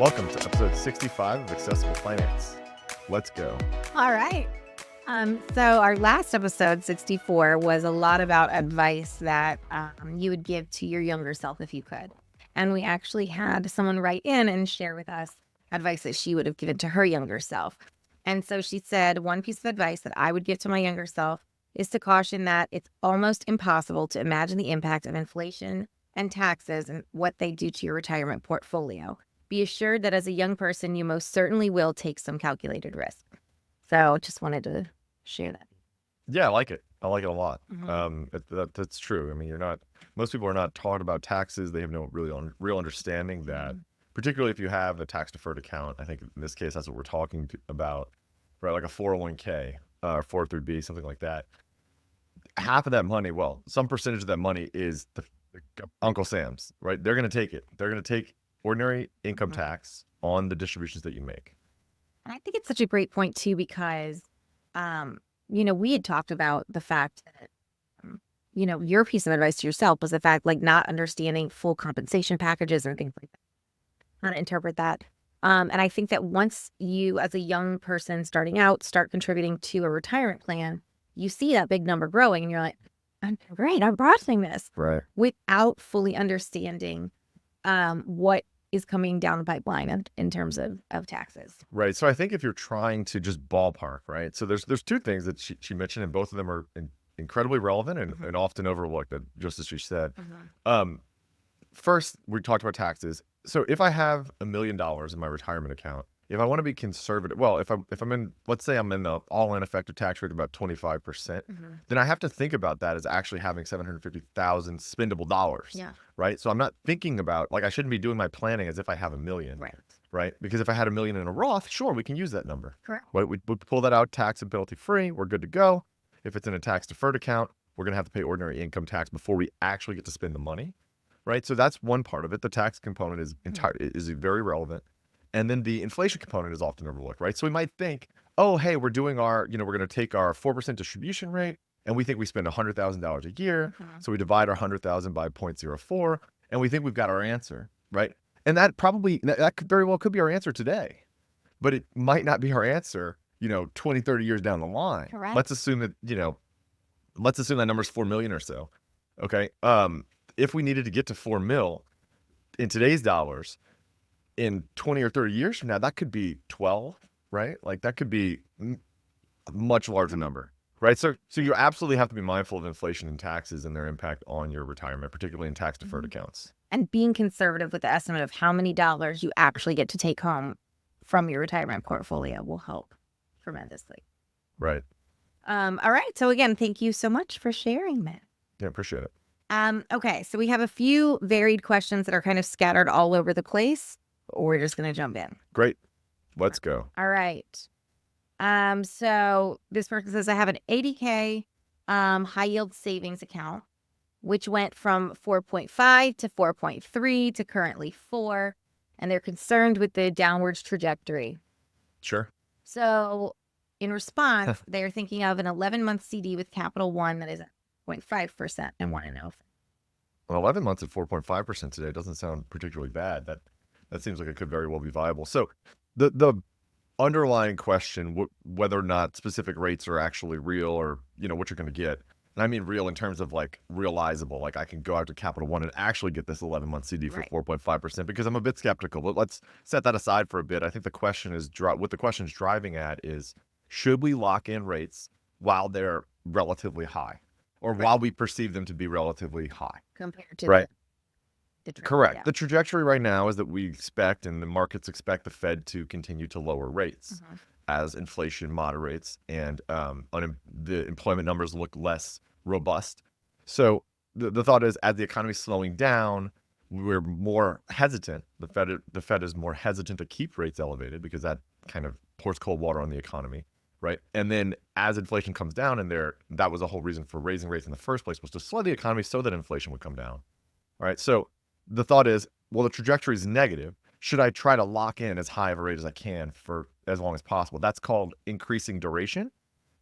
Welcome to episode 65 of Accessible Finance. Let's go. All right. So our last episode, 64, was a lot about advice that you would give to your younger self if you could. And we actually had someone write in and share with us advice that she would have given to her younger self. And so she said, one piece of advice that I would give to my younger self is to caution that it's almost impossible to imagine the impact of inflation and taxes and what they do to your retirement portfolio. Be assured that as a young person, you most certainly will take some calculated risk. So just wanted to share that. Yeah, I like it. I like it a lot. Mm-hmm. That's true. I mean, most people are not taught about taxes. They have no real understanding that, particularly if you have a tax deferred account. I think in this case, that's what we're talking about, right? Like a 401k or 403b, something like that. Half of that money, well, some percentage of that money is the Uncle Sam's, right? They're going to take it. They're going to take ordinary income tax on the distributions that you make. And I think it's such a great point too, because, we had talked about the fact that, your piece of advice to yourself was the fact, like, not understanding full compensation packages and things like that, how to interpret that. And I think that once you, as a young person starting out, start contributing to a retirement plan, you see that big number growing and you're like, I'm great, I'm processing this. Right. Without fully understanding what is coming down the pipeline in terms of taxes. Right. So I think if you're trying to just ballpark, right? So there's two things that she mentioned, and both of them are incredibly relevant and often overlooked, just as she said. First, we talked about taxes. So if I have $1 million in my retirement account, if I want to be conservative, well, if I'm in, let's say I'm in the all-in effective tax rate of about 25%, then I have to think about that as actually having 750,000 spendable dollars. Yeah. Right. So I'm not thinking about, like, I shouldn't be doing my planning as if I have $1 million. Right. Right. Because if I had $1 million in a Roth, sure, we can use that number. Correct. Right. We pull that out tax and penalty free. We're good to go. If it's in a tax deferred account, we're going to have to pay ordinary income tax before we actually get to spend the money. Right. So that's one part of it. The tax component is very relevant. And then the inflation component is often overlooked. Right. So we might think, oh, hey, we're doing we're going to take our 4% distribution rate, and we think we spend $100,000 a year. So we divide our 100,000 by 0.04, and we think we've got our answer. Right. And that could very well could be our answer today, but it might not be our answer, 20, 30 years down the line. Correct. Let's assume that number's 4 million or so. Okay. If we needed to get to 4 mil in today's dollars in 20 or 30 years from now, that could be 12, right? Like that could be a much larger number, right? So you absolutely have to be mindful of inflation and taxes and their impact on your retirement, particularly in tax deferred accounts. And being conservative with the estimate of how many dollars you actually get to take home from your retirement portfolio will help tremendously. Right. All right. So again, thank you so much for sharing that. Yeah, appreciate it. Okay. So we have a few varied questions that are kind of scattered all over the place. We're just going to jump in. Great. Let's go. All right. So this person says, I have an 80K high yield savings account, which went from 4.5 to 4.3 to currently 4, and they're concerned with the downwards trajectory. Sure. So in response, they're thinking of an 11-month CD with Capital One that is at 0.5% and want to know. Well, 11 months at 4.5% today doesn't sound particularly bad. That seems like it could very well be viable. So the underlying question, whether or not specific rates are actually real or, what you're going to get. And I mean real in terms of like realizable, like I can go out to Capital One and actually get this 11-month CD for 4.5%, because I'm a bit skeptical. But let's set that aside for a bit. I think the question is, what the question is driving at is, should we lock in rates while they're relatively high, or while we perceive them to be relatively high? Compared to the Correct. Yeah. The trajectory right now is that we expect, and the markets expect, the Fed to continue to lower rates as inflation moderates and the employment numbers look less robust. So the thought is, as the economy is slowing down, we're more hesitant. The Fed is more hesitant to keep rates elevated because that kind of pours cold water on the economy, right? And then as inflation comes down, and that was the whole reason for raising rates in the first place, was to slow the economy so that inflation would come down. All right. So the thought is, well, the trajectory is negative. Should I try to lock in as high of a rate as I can for as long as possible? That's called increasing duration.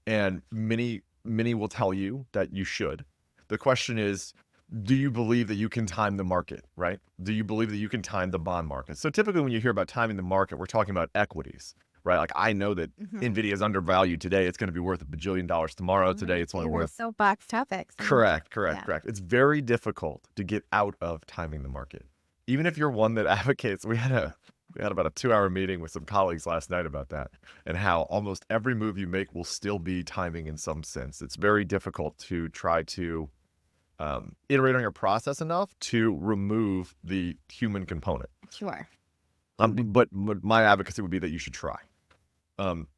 And many will tell you that you should. The question is, do you believe that you can time the market, right? Do you believe that you can time the bond market? So typically when you hear about timing the market, we're talking about equities, right? Like I know that Nvidia is undervalued today. It's going to be worth $1 billion tomorrow. Today it's only worth. Soapbox topics. Correct. It's very difficult to get out of timing the market. Even if you're one that advocates, we had about a 2-hour meeting with some colleagues last night about that and how almost every move you make will still be timing in some sense. It's very difficult to try to iterate on your process enough to remove the human component. Sure. But my advocacy would be that you should try.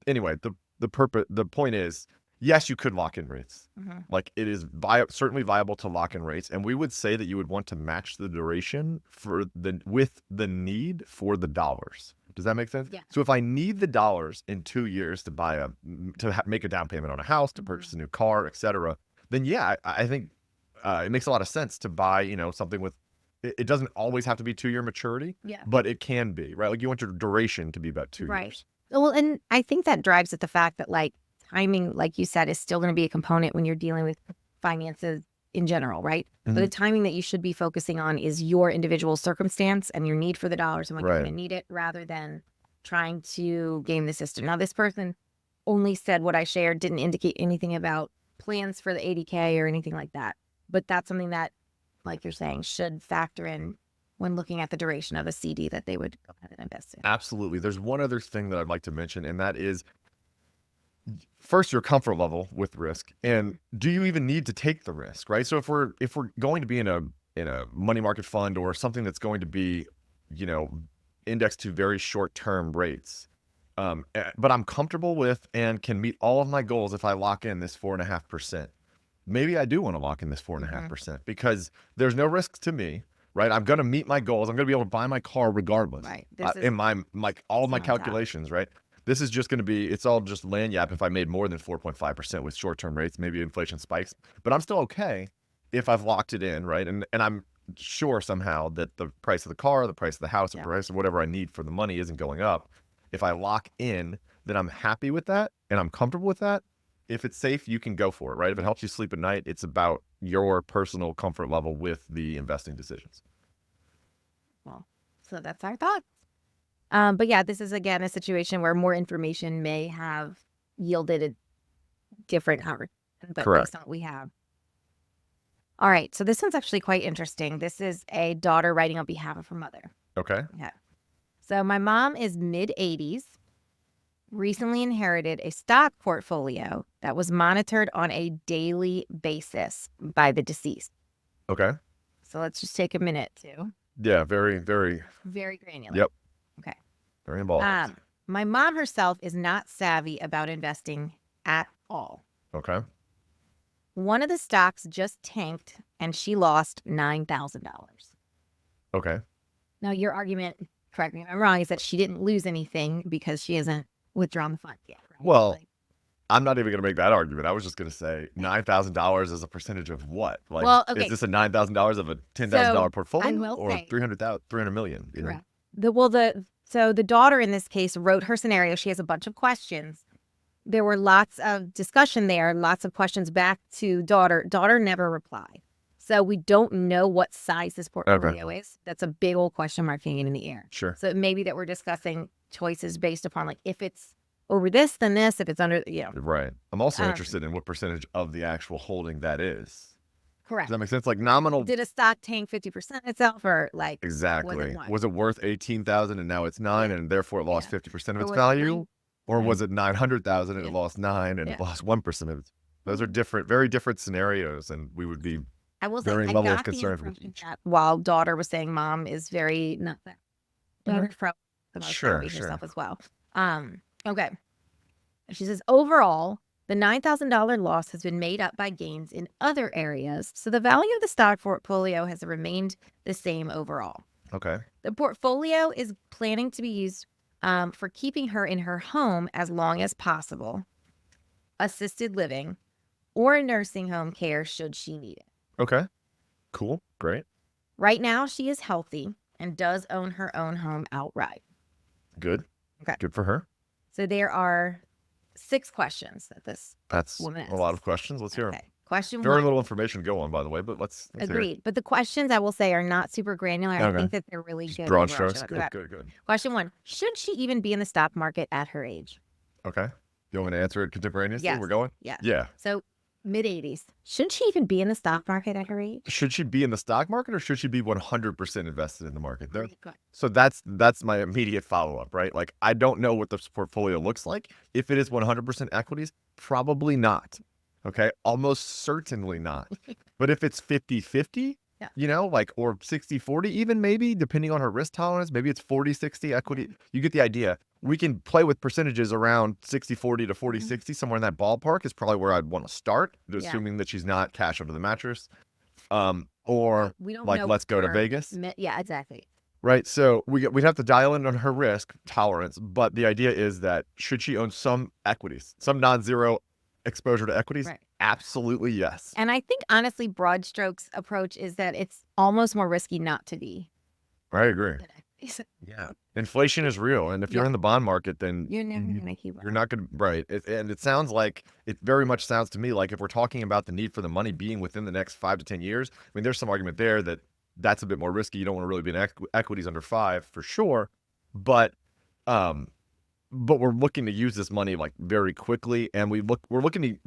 Anyway, the point is, yes, you could lock in rates. Like it is certainly viable to lock in rates, and we would say that you would want to match the duration with the need for the dollars. Does that make sense? Yeah. So if I need the dollars in 2 years to make a down payment on a house, to purchase a new car, etc., then yeah, I think it makes a lot of sense to buy, something with. It doesn't always have to be 2-year maturity, but it can be, right? Like you want your duration to be about 2 years. Well, and I think that drives at the fact that like timing, like you said, is still going to be a component when you're dealing with finances in general, right? But the timing that you should be focusing on is your individual circumstance and your need for the dollars and when you're going to need it, rather than trying to game the system. Now, this person only said what I shared, didn't indicate anything about plans for the 80K or anything like that. But that's something that, like you're saying, should factor in when looking at the duration of a CD that they would go ahead and invest in. Absolutely. There's one other thing that I'd like to mention, and that is first your comfort level with risk, and do you even need to take the risk, right? So if we're going to be in a money market fund or something that's going to be, indexed to very short-term rates, but I'm comfortable with and can meet all of my goals if I lock in this 4.5%. Maybe I do want to lock in this 4.5% because there's no risk to me, right? I'm going to meet my goals. I'm going to be able to buy my car regardless. Right. In all of my calculations, right? This is just going to be, it's all just lagniappe if I made more than 4.5% with short-term rates, maybe inflation spikes, but I'm still okay if I've locked it in, right? And I'm sure somehow that the price of the car, the price of the house, the price of whatever I need for the money isn't going up. If I lock in, then I'm happy with that and I'm comfortable with that. If it's safe, you can go for it, right? If it helps you sleep at night, it's about your personal comfort level with the investing decisions. Well, so that's our thoughts. But yeah, this is again a situation where more information may have yielded a different conversation, but based on what we have. All right, so this one's actually quite interesting. This is a daughter writing on behalf of her mother. Okay. So my mom is mid-80s. Recently inherited a stock portfolio that was monitored on a daily basis by the deceased. Okay. So let's just take a minute to. Yeah, very, very. Very granular. Yep. Okay. Very involved. My mom herself is not savvy about investing at all. Okay. One of the stocks just tanked and she lost $9,000. Okay. Now your argument, correct me if I'm wrong, is that she didn't lose anything because she hasn't withdrawn the funds yet. Right? Well, I'm not even going to make that argument. I was just going to say $9,000 is a percentage of what? Like, well, okay. Is this a $9,000 of a $10,000 portfolio or say, 300 million? Correct. So the daughter in this case wrote her scenario. She has a bunch of questions. There were lots of discussion there, lots of questions back to daughter. Daughter never replied. So we don't know what size this portfolio is. That's a big old question mark hanging in the air. Sure. So it may be that we're discussing choices based upon like if it's over this, then this, if it's under, Right. I'm also interested in what percentage of the actual holding that is. Correct. Does that make sense? Like nominal. Did a stock tank 50% itself or like? Exactly. Was it worth 18,000 and now it's 9 and therefore it lost 50% of its value? Or was it 900,000 and it lost 9 and it lost 1% of it? Those are different, very different scenarios, and we would be very level of concern with each. While daughter was saying mom is very not that. Daughter's probably the most savvy herself as well. Okay. She says overall, the $9,000 loss has been made up by gains in other areas, so the value of the stock portfolio has remained the same overall. Okay. The portfolio is planning to be used for keeping her in her home as long as possible, assisted living, or nursing home care should she need it. Okay. Cool. Great. Right now, she is healthy and does own her own home outright. Good. Okay. Good for her. So there are 6 questions that this That's woman a lot of questions. Let's hear them. Question Very one. little information to go on, by the way, but let's hear it. Agreed. But the questions, I will say, are not super granular. I Okay. think that they're really Just good. broad overall strokes. strokes. Good. Question one. Should she even be in the stock market at her age? Okay. You want me to answer it contemporaneously? Yes. We're going? Yes. Yeah. So mid-80s. Should she even be in the stock market at her age? Should she be in the stock market or should she be 100% invested in the market? Great question. So that's my immediate follow-up, right? Like, I don't know what this portfolio looks like. If it is 100% equities, probably not. Okay. Almost certainly not. But if it's 50-50, Yeah. you know, like, or 60-40, even maybe depending on her risk tolerance, maybe it's 40-60 equity. You get the idea. We can play with percentages around 60-40 to 40-60, somewhere in that ballpark is probably where I'd want to start, assuming that she's not cash under the mattress. Or We don't like, know let's go to for- Vegas. Yeah, exactly. Right. So we'd have to dial in on her risk tolerance. But the idea is that should she own some equities, some non-zero exposure to equities? Right. Absolutely, yes. And I think, honestly, broad strokes approach is that it's almost more risky not to be. I agree. in equities. Yeah. Inflation is real. And if you're Yeah. in the bond market, then You're never going to keep you're not going to, right. And it sounds like, it very much sounds to me like if we're talking about the need for the money being within the next 5 to 10 years, I mean, there's some argument there that that's a bit more risky. You don't want to really be in equities under 5 for sure. But we're looking to use this money like very quickly. And we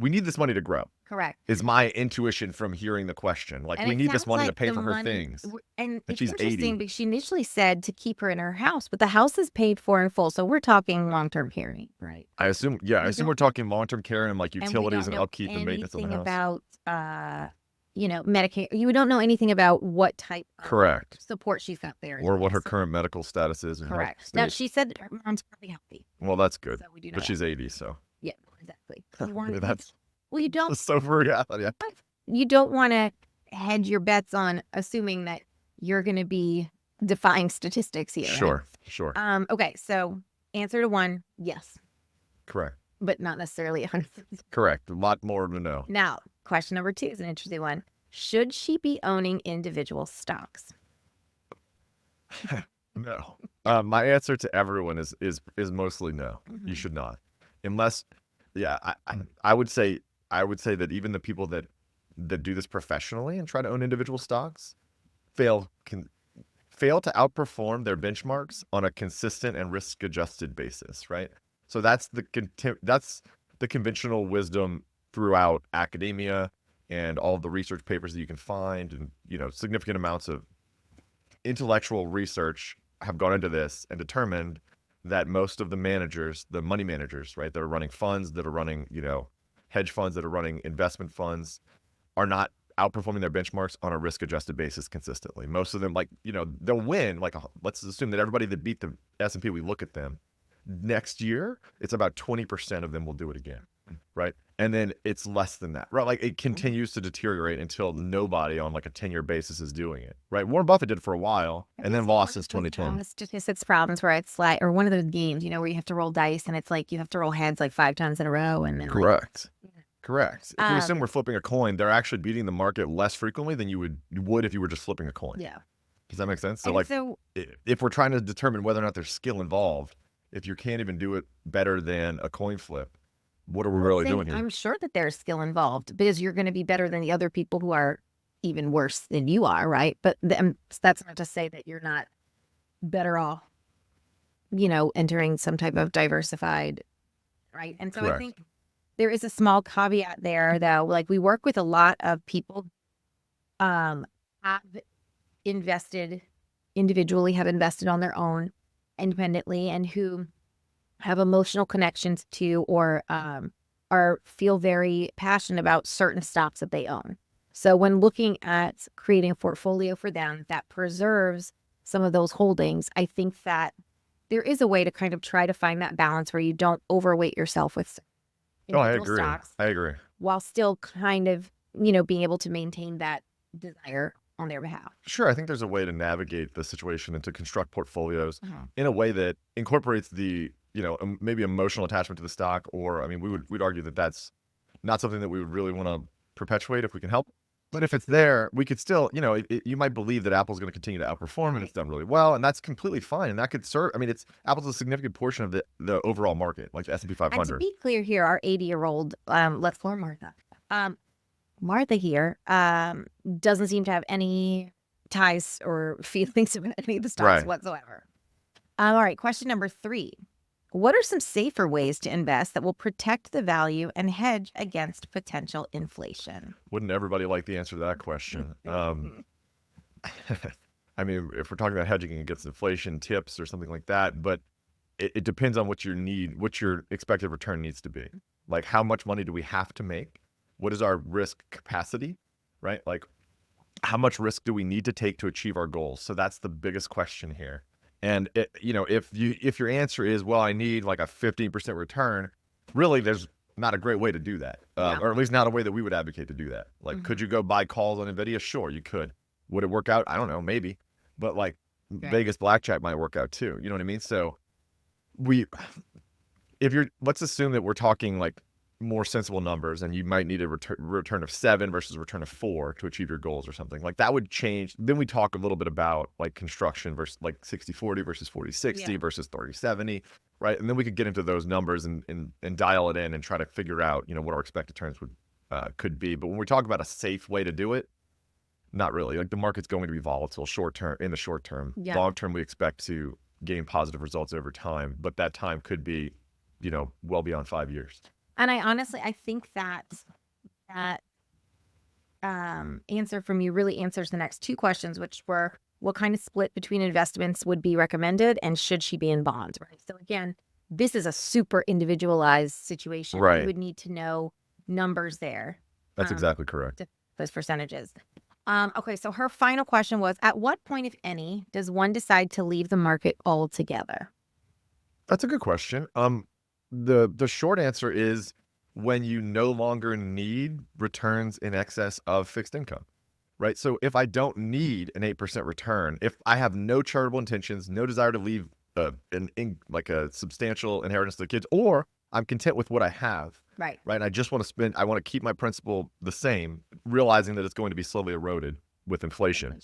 need this money to grow. Correct. Is my intuition from hearing the question. Like, And we it need this sounds money to like pay the for her money- things. And it's she's interesting 80. because she initially said to keep her in her house, but the house is paid for in full. So we're talking long-term care, right? I assume, I assume we're talking long-term care and like utilities and upkeep and maintenance of the house. About, Medicare. You don't know anything about what type of Correct. support she's got there. Or what her current medical status is. And health Correct. Now, state. she said her mom's probably healthy. Well, that's good. So we do know But that. she's 80, so. Yeah, exactly. That's You don't so frugal. Yeah. you don't want to hedge your bets on assuming that you're going to be defying statistics here. right? Sure. Okay, so answer to one, yes, Correct. but not necessarily 100%. Correct. A lot more to know. Now, question number 2 is an interesting one. Should she be owning individual stocks? No. My answer to everyone is mostly no. Mm-hmm. You should not. Unless, I would say that even the people that do this professionally and try to own individual stocks fail to outperform their benchmarks on a consistent and risk-adjusted basis, right? So that's the conventional wisdom throughout academia and all of the research papers that you can find, and significant amounts of intellectual research have gone into this and determined that most of the managers, the money managers, right, that are running funds, that are running, hedge funds, that are running investment funds, are not outperforming their benchmarks on a risk-adjusted basis consistently. Most of them, they'll win. Like, let's assume that everybody that beat the S&P, we look at them next year, it's about 20% of them will do it again, right? And then it's less than that, right? Like, it continues to deteriorate until nobody on like a 10-year basis is doing it, right? Warren Buffett did it for a while and then lost since 2010. Statistics problems where it's like, or one of those games, where you have to roll dice and it's like you have to roll heads like 5 times in a row, and then Correct. Correct. If we assume we're flipping a coin, they're actually beating the market less frequently than you would if you were just flipping a coin. Yeah. Does that make sense? So if we're trying to determine whether or not there's skill involved, if you can't even do it better than a coin flip, what are we really doing here? I'm sure that there's skill involved because you're going to be better than the other people who are even worse than you are, right? But that's not to say that you're not better off, entering some type of diversified, right? And so Correct. I think there is a small caveat there, though. Like, we work with a lot of people have invested individually, have invested on their own independently, and who have emotional connections to or feel very passionate about certain stocks that they own. So when looking at creating a portfolio for them that preserves some of those holdings, I think that there is a way to kind of try to find that balance where you don't overweight yourself with individual stocks. I agree. While still kind of, being able to maintain that desire on their behalf. Sure. I think there's a way to navigate the situation and to construct portfolios in a way that incorporates the, maybe emotional attachment to the stock, or, we'd argue that that's not something that we would really want to perpetuate if we can help. But if it's there, we could still, you might believe that Apple's going to continue to outperform and it's done really well, and that's completely fine. And that could serve, Apple's a significant portion of the overall market, like the S&P 500. And to be clear here, our 80-year-old, let's learn Martha, Martha here doesn't seem to have any ties or feelings about any of the stocks Right. whatsoever. All right, question number 3. What are some safer ways to invest that will protect the value and hedge against potential inflation? Wouldn't everybody like the answer to that question? I mean, if we're talking about hedging against inflation, tips or something like that, but it depends on what what your expected return needs to be. Like, how much money do we have to make? What is our risk capacity, right? Like, how much risk do we need to take to achieve our goals? So that's the biggest question here. And if your answer is, well, I need like a 15% return, really, there's not a great way to do that, Yeah. or at least not a way that we would advocate to do that. Like, could you go buy calls on Nvidia? Sure, you could. Would it work out? I don't know, maybe. But like Vegas blackjack might work out too. You know what I mean? So we, let's assume that we're talking like more sensible numbers, and you might need a return of 7 versus a return of 4 to achieve your goals or something like that would change. Then we talk a little bit about like construction versus like 60-40 versus 40-60 versus 30-70, right? And then we could get into those numbers and dial it in and try to figure out, what our expected returns could be. But when we talk about a safe way to do it, not really. Like, the market's going to be volatile in the short term. Yeah. Long term, we expect to gain positive results over time, but that time could be, well beyond 5 years. And I think that answer from you really answers the next 2 questions, which were what kind of split between investments would be recommended and should she be in bonds, right? So again, this is a super individualized situation. Right. You would need to know numbers there. That's exactly correct. Those percentages. Okay, so her final question was, at what point, if any, does one decide to leave the market altogether? That's a good question. The short answer is when you no longer need returns in excess of fixed income, right? So if I don't need an 8% return, if I have no charitable intentions, no desire to leave like a substantial inheritance to the kids, or I'm content with what I have, right? And I just want to I want to keep my principal the same, realizing that it's going to be slowly eroded with inflation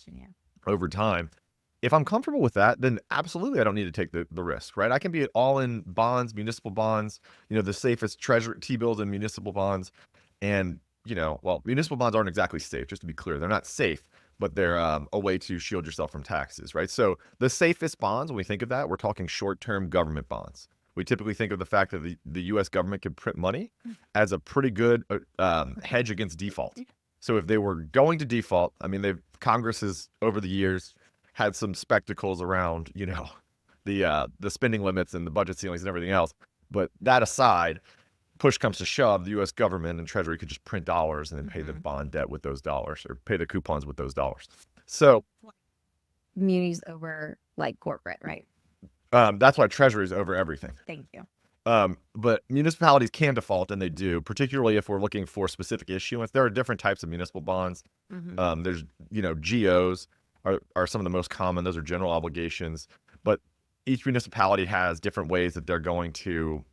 over time. If I'm comfortable with that, then absolutely I don't need to take the risk, right? I can be all in bonds, municipal bonds, the safest treasury T-bills and municipal bonds. And, well, municipal bonds aren't exactly safe, just to be clear. They're not safe, but they're a way to shield yourself from taxes, right? So the safest bonds, when we think of that, we're talking short-term government bonds. We typically think of the fact that the U.S. government can print money as a pretty good hedge against default. So if they were going to default, I mean, Congress has, over the years, had some spectacles around, the spending limits and the budget ceilings and everything else. But that aside, push comes to shove, the U.S. government and Treasury could just print dollars and then pay the bond debt with those dollars, or pay the coupons with those dollars. So munis over like corporate, right? That's why Treasury is over everything. Thank you. But municipalities can default, and they do, particularly if we're looking for specific issuance. There are different types of municipal bonds. There's, GOs are some of the most common. Those are general obligations. But each municipality has different ways that they're going to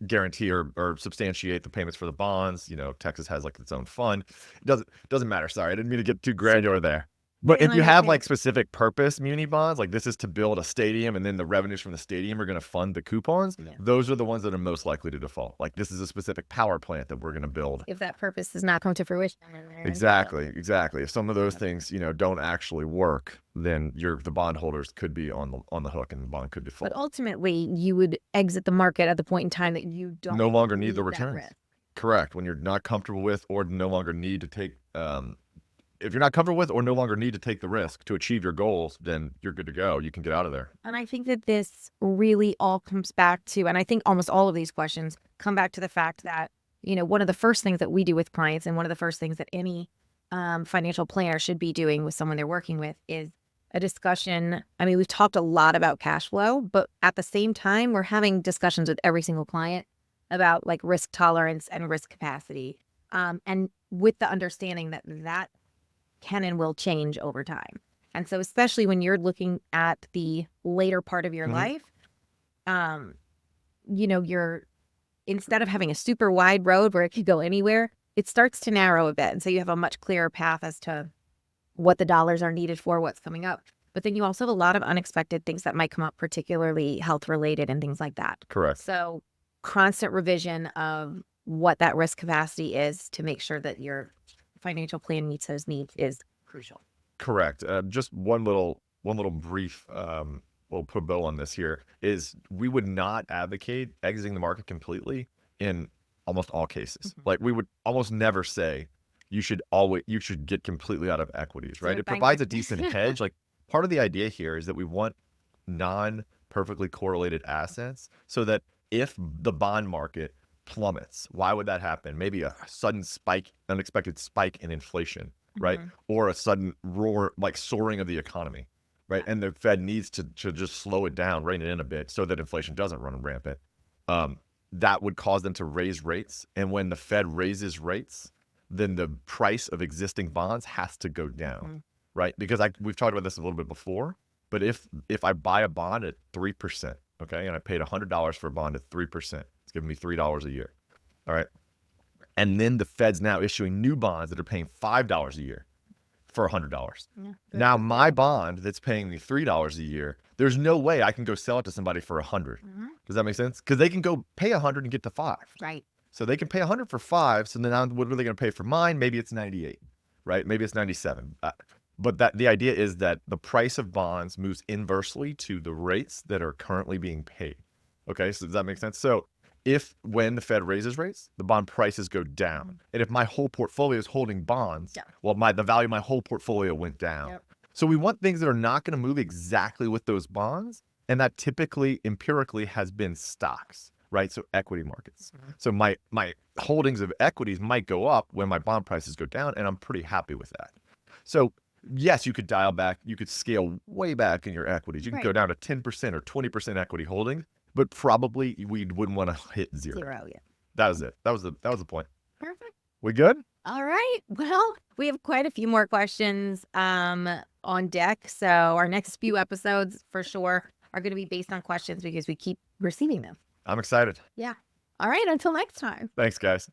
guarantee or substantiate the payments for the bonds. Texas has like its own fund. It doesn't matter. Sorry, I didn't mean to get too granular there. But if you have like specific purpose muni bonds, like this is to build a stadium and then the revenues from the stadium are going to fund the coupons, those are the ones that are most likely to default. Like, this is a specific power plant that we're going to build. If that purpose does not come to fruition. Exactly. If some of those things, don't actually work, then the bondholders could be on the hook and the bond could default. But ultimately, you would exit the market at the point in time that you don't no longer need the returns. Correct. When you're not comfortable with or no longer need to take if you're not comfortable with or no longer need to take the risk to achieve your goals, then you're good to go. You can get out of there. And I think that this really all comes back to, and I think almost all of these questions come back to the fact that, one of the first things that we do with clients, and one of the first things that any financial planner should be doing with someone they're working with, is a discussion. I mean, we've talked a lot about cash flow, but at the same time, we're having discussions with every single client about like risk tolerance and risk capacity. And with the understanding that can and will change over time. And so especially when you're looking at the later part of your life, you're, instead of having a super wide road where it could go anywhere, it starts to narrow a bit. And so you have a much clearer path as to what the dollars are needed for, what's coming up. But then you also have a lot of unexpected things that might come up, particularly health related and things like that. Correct. So constant revision of what that risk capacity is to make sure that you're financial plan meets those needs is crucial. Correct. Just one little brief, we'll put a bow on this here, is we would not advocate exiting the market completely in almost all cases. Like we would almost never say you should get completely out of equities, right? It provides a decent hedge. Like part of the idea here is that we want non-perfectly correlated assets so that if the bond market plummets, why would that happen? Maybe a sudden unexpected spike in inflation, right? Or a sudden soaring of the economy, right? And the Fed needs to just slow it down, rein it in a bit so that inflation doesn't run rampant. That would cause them to raise rates. And when the Fed raises rates, then the price of existing bonds has to go down, right? Because we've talked about this a little bit before, but if I buy a bond at 3%, okay, and I paid $100 for a bond at 3%, it's giving me $3 a year, all right? And then the Fed's now issuing new bonds that are paying $5 a year for $100. Yeah, now my bond that's paying me $3 a year, there's no way I can go sell it to somebody for $100. Does that make sense? Because they can go pay $100 and get to $5. Right. So they can pay $100 for $5. So then now what are they going to pay for mine? Maybe it's $98, right? Maybe it's $97. But the idea is that the price of bonds moves inversely to the rates that are currently being paid. Okay, so does that make sense? So when the Fed raises rates, the bond prices go down. And if my whole portfolio is holding bonds, well, the value of my whole portfolio went down. So we want things that are not going to move exactly with those bonds. And that typically, empirically, has been stocks, right? So equity markets. So my holdings of equities might go up when my bond prices go down, and I'm pretty happy with that. So yes, you could dial back. You could scale way back in your equities. You can go down to 10% or 20% equity holdings. But probably we wouldn't want to hit zero. Yeah. That was it. That was the point. Perfect. We good? All right. Well, we have quite a few more questions on deck. So our next few episodes for sure are going to be based on questions because we keep receiving them. I'm excited. Yeah. All right. Until next time. Thanks, guys.